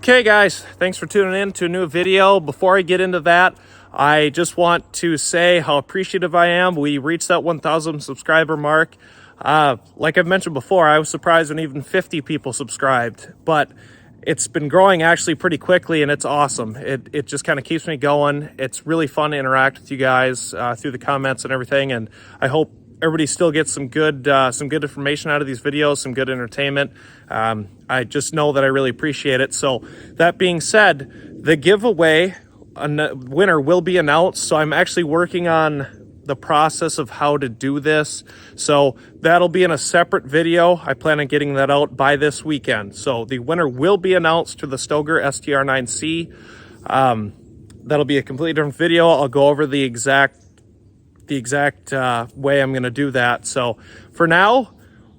Okay guys, thanks for tuning in to a new video. Before I get into that, I just want to say how appreciative I am. We reached that 1,000 subscriber mark. Like I've mentioned before, I was surprised when even 50 people subscribed, but it's been growing actually pretty quickly and it's awesome. It just kind of keeps me going. It's really fun to interact with you guys through the comments and everything, and I hope everybody still gets some good information out of these videos, some good entertainment. I just know that I really appreciate it. So that being said, the giveaway winner will be announced. So I'm actually working on the process of how to do this. So that'll be in a separate video. I plan on getting that out by this weekend. So the winner will be announced to the Stoeger STR9C. That'll be a completely different video. I'll go over the exact way I'm going to do that. So for now,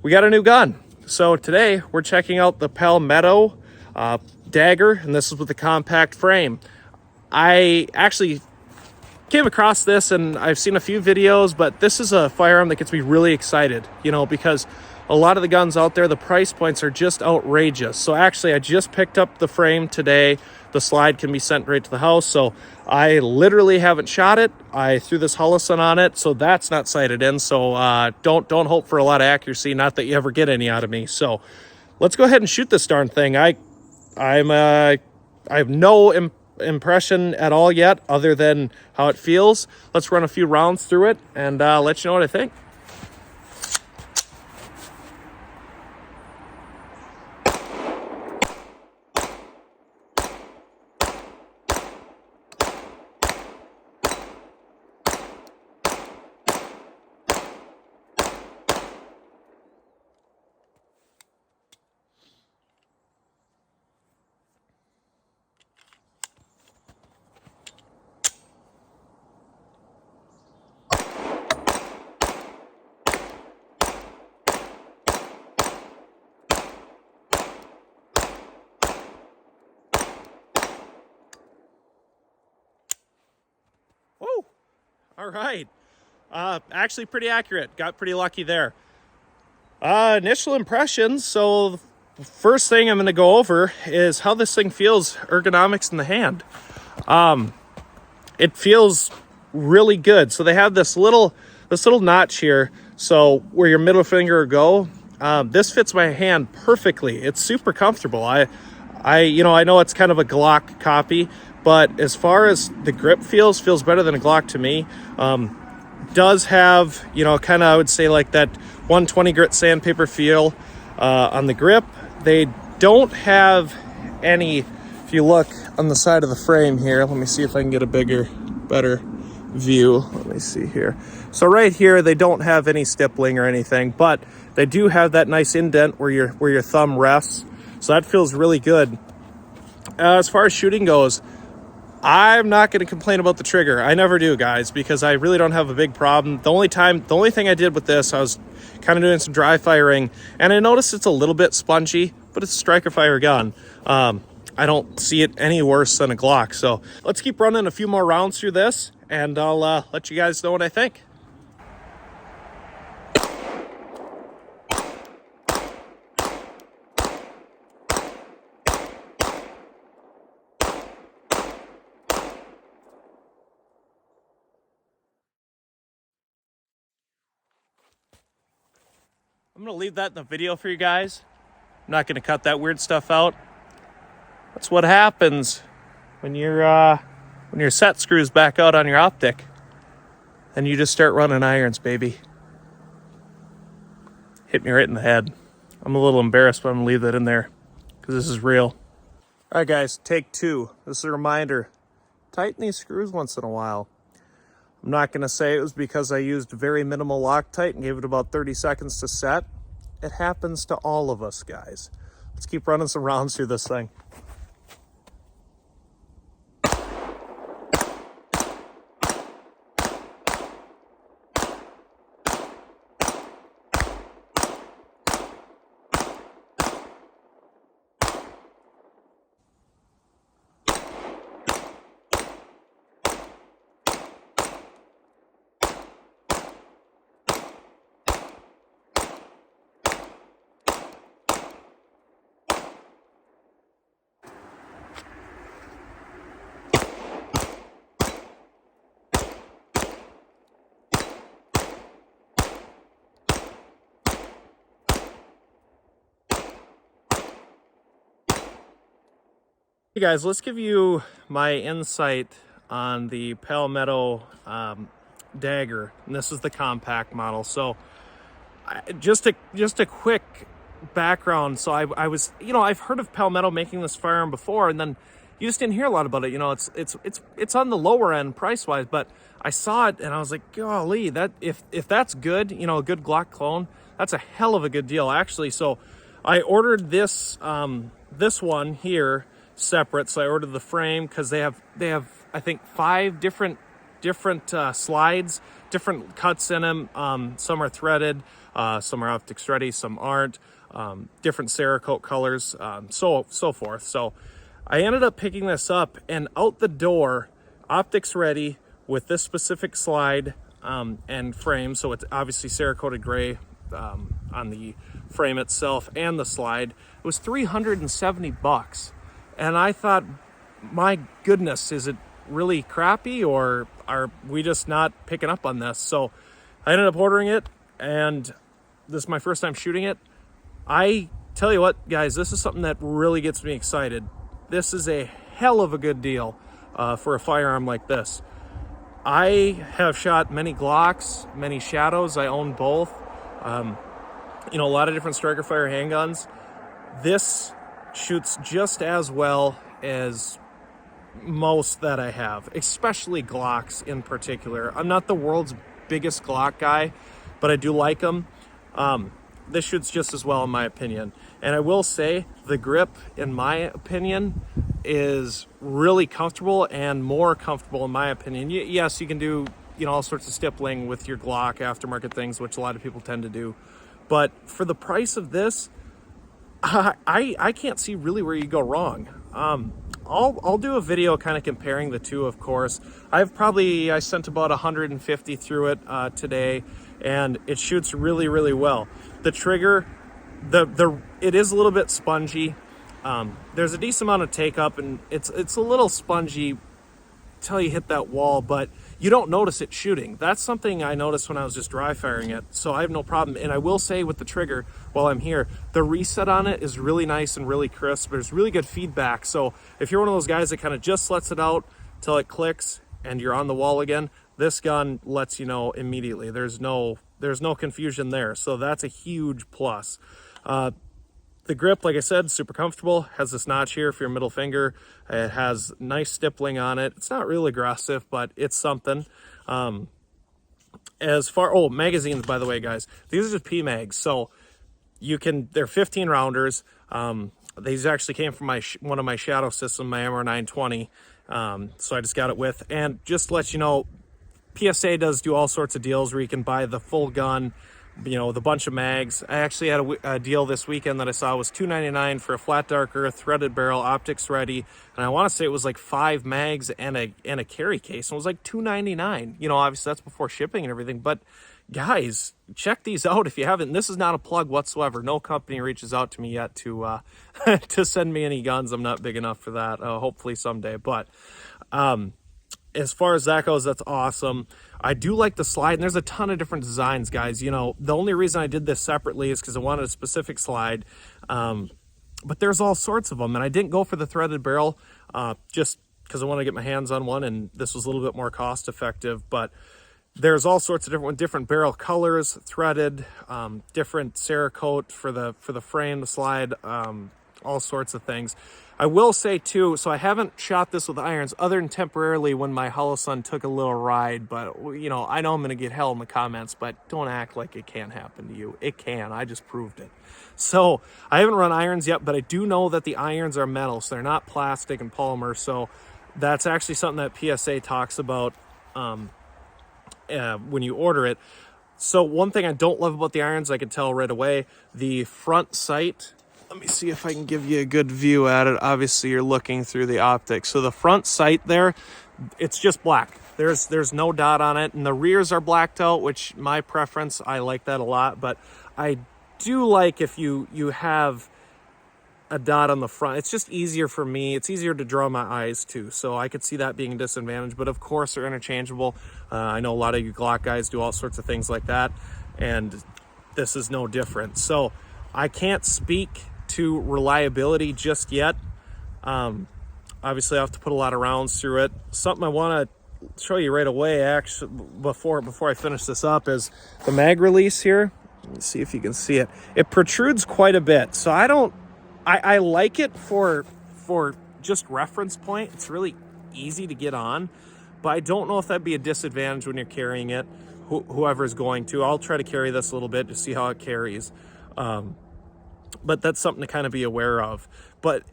we got a new gun. So today we're checking out the Palmetto Dagger, and this is with the compact frame. I actually came across this and I've seen a few videos, but this is a firearm that gets me really excited, you know, because a lot of the guns out there, the price points are just outrageous. So actually I just picked up the frame today. The slide can be sent right to the house. So I literally haven't shot it. I threw this Hullison on it, so that's not sighted in. So don't hope for a lot of accuracy. Not that you ever get any out of me. So let's go ahead and shoot this darn thing. I have no impression at all yet, other than how it feels. Let's run a few rounds through it and let you know what I think. Whoa! All right. Actually pretty accurate. Got pretty lucky there. Initial impressions. So the first thing I'm going to go over is how this thing feels ergonomics in the hand. It feels really good. So they have this little notch here. So where your middle finger will go, this fits my hand perfectly. It's super comfortable. I know it's kind of a Glock copy, but as far as the grip feels better than a Glock to me. Does have, kind of, I would say like that 120 grit sandpaper feel on the grip. They don't have any, if you look on the side of the frame here, let me see if I can get a better view. Let me see here. So right here, they don't have any stippling or anything, but they do have that nice indent where your thumb rests. So that feels really good. As far as shooting goes, I'm not going to complain about the trigger. I never do, guys, because I really don't have a big problem. The only thing I did with this, I was kind of doing some dry firing, and I noticed it's a little bit spongy, but it's a striker fire gun. I don't see it any worse than a Glock. So let's keep running a few more rounds through this, and I'll let you guys know what I think. I'm going to leave that in the video for you guys. I'm not going to cut that weird stuff out. That's what happens when your set screws back out on your optic. And you just start running irons, baby. Hit me right in the head. I'm a little embarrassed, but I'm going to leave that in there because this is real. All right, guys, take 2. This is a reminder. Tighten these screws once in a while. I'm not going to say it was because I used very minimal Loctite and gave it about 30 seconds to set. It happens to all of us, guys. Let's keep running some rounds through this thing. Hey guys, let's give you my insight on the Palmetto Dagger, and this is the compact model. So just a quick background. So I was, I've heard of Palmetto making this firearm before, and then you just didn't hear a lot about it. It's on the lower end price wise, but I saw it and I was like, golly, that if that's good, a good Glock clone, that's a hell of a good deal actually. So I ordered this this one here separate. So I ordered the frame because they have I think 5 different slides, different cuts in them. Some are threaded, some are optics ready, some aren't. Different Cerakote colors, so forth. So I ended up picking this up, and out the door, optics ready with this specific slide and frame. So it's obviously Cerakoted gray on the frame itself and the slide. It was $370, and I thought, my goodness, is it really crappy, or are we just not picking up on this? So I ended up ordering it, and this is my first time shooting it. I tell you what, guys, this is something that really gets me excited. This is a hell of a good deal for a firearm like this. I have shot many Glocks, many Shadows. I own both. A lot of different striker fire handguns. This shoots just as well as most that I have, especially Glocks in particular. I'm not the world's biggest Glock guy, but I do like them. This shoots just as well in my opinion. And I will say the grip, in my opinion, is really comfortable, and more comfortable in my opinion. Yes, you can do all sorts of stippling with your Glock aftermarket things, which a lot of people tend to do. But for the price of this, I can't see really where you go wrong. I'll do a video kind of comparing the two, of course. I sent about 150 through it today, and it shoots really, really well. The trigger, it is a little bit spongy. There's a decent amount of take up, and it's a little spongy till you hit that wall, but you don't notice it shooting. That's something I noticed when I was just dry firing it, so I have no problem. And I will say with the trigger, while I'm here, the reset on it is really nice and really crisp. There's really good feedback. So if you're one of those guys that kind of just lets it out till it clicks and you're on the wall again, this gun lets you know immediately. There's no confusion there. So that's a huge plus. The grip, like I said, super comfortable. Has this notch here for your middle finger. It has nice stippling on it. It's not real aggressive, but it's something. Magazines, by the way, guys, these are just PMags. So they're 15 rounders. These actually came from one of my Shadow systems, my MR920. So I just got it with, and just to let you know, PSA does do all sorts of deals where you can buy the full gun, with a bunch of mags. I actually had a deal this weekend that I saw was $2.99 for a flat darker, threaded barrel, optics ready, and I want to say it was like 5 mags and a carry case, and it was like $2.99. Obviously that's before shipping and everything, but guys, check these out if you haven't. This is not a plug whatsoever. No company reaches out to me yet to to send me any guns. I'm not big enough for that. Hopefully someday, but as far as that goes, that's awesome. I do like the slide, and there's a ton of different designs, guys. The only reason I did this separately is because I wanted a specific slide, but there's all sorts of them, and I didn't go for the threaded barrel just because I want to get my hands on one, and this was a little bit more cost effective. But there's all sorts of different barrel colors, threaded, different Cerakote for the frame, the slide, all sorts of things. I will say too, so I haven't shot this with irons other than temporarily when my Holosun took a little ride, but I know I'm going to get hell in the comments, but don't act like it can't happen to you. It can. I just proved it. So I haven't run irons yet, but I do know that the irons are metal, so they're not plastic and polymer. So that's actually something that PSA talks about when you order it. So one thing I don't love about the irons, I can tell right away, the front sight. Let me see if I can give you a good view at it. Obviously, you're looking through the optics. So the front sight there, it's just black. There's no dot on it, and the rears are blacked out, which my preference, I like that a lot. But I do like if you have a dot on the front. It's just easier for me. It's easier to draw my eyes to. So I could see that being a disadvantage. But of course, they're interchangeable. I know a lot of you Glock guys do all sorts of things like that, and this is no different. So I can't speak to reliability just yet. Obviously I have to put a lot of rounds through it. Something I want to show you right away, actually, before I finish this up, is the mag release here. Let's see if you can see it. It protrudes quite a bit, so I like it for just reference point. It's really easy to get on, but I don't know if that'd be a disadvantage when you're carrying it. Whoever's going to, I'll try to carry this a little bit to see how it carries. But that's something to kind of be aware of. But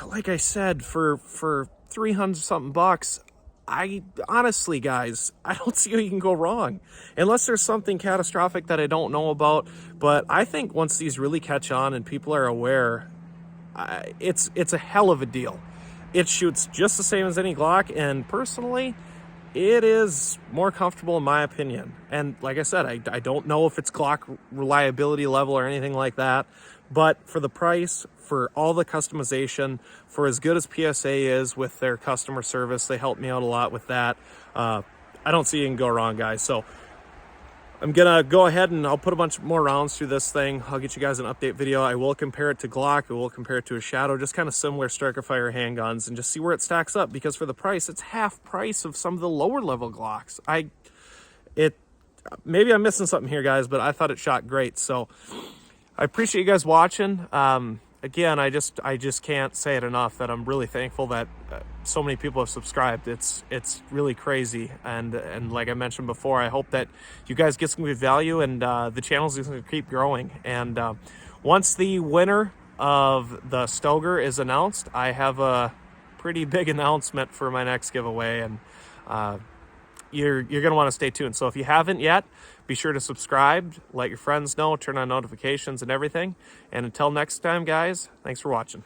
like I said, for 300 something bucks, I honestly, guys, I don't see how you can go wrong unless there's something catastrophic that I don't know about. But I think once these really catch on and people are aware, it's a hell of a deal. It shoots just the same as any Glock, and personally, it is more comfortable in my opinion. And like I said, I don't know if it's Glock reliability level or anything like that, but for the price, for all the customization, for as good as PSA is with their customer service, they helped me out a lot with that. I don't see you can go wrong, guys. So I'm gonna go ahead and I'll put a bunch more rounds through this thing. I'll get you guys an update video. I will compare it to Glock. I will compare it to a Shadow, just kind of similar striker fire handguns, and just see where it stacks up, because for the price, it's half price of some of the lower level Glocks. Maybe I'm missing something here, guys, but I thought it shot great. So I appreciate you guys watching. Again, I just can't say it enough that I'm really thankful that so many people have subscribed. It's really crazy, and like I mentioned before, I hope that you guys get some good value, and the channel's going to keep growing. And once the winner of the Stoeger is announced, I have a pretty big announcement for my next giveaway, and you're going to want to stay tuned. So if you haven't yet, be sure to subscribe, let your friends know, turn on notifications and everything. And until next time, guys, thanks for watching.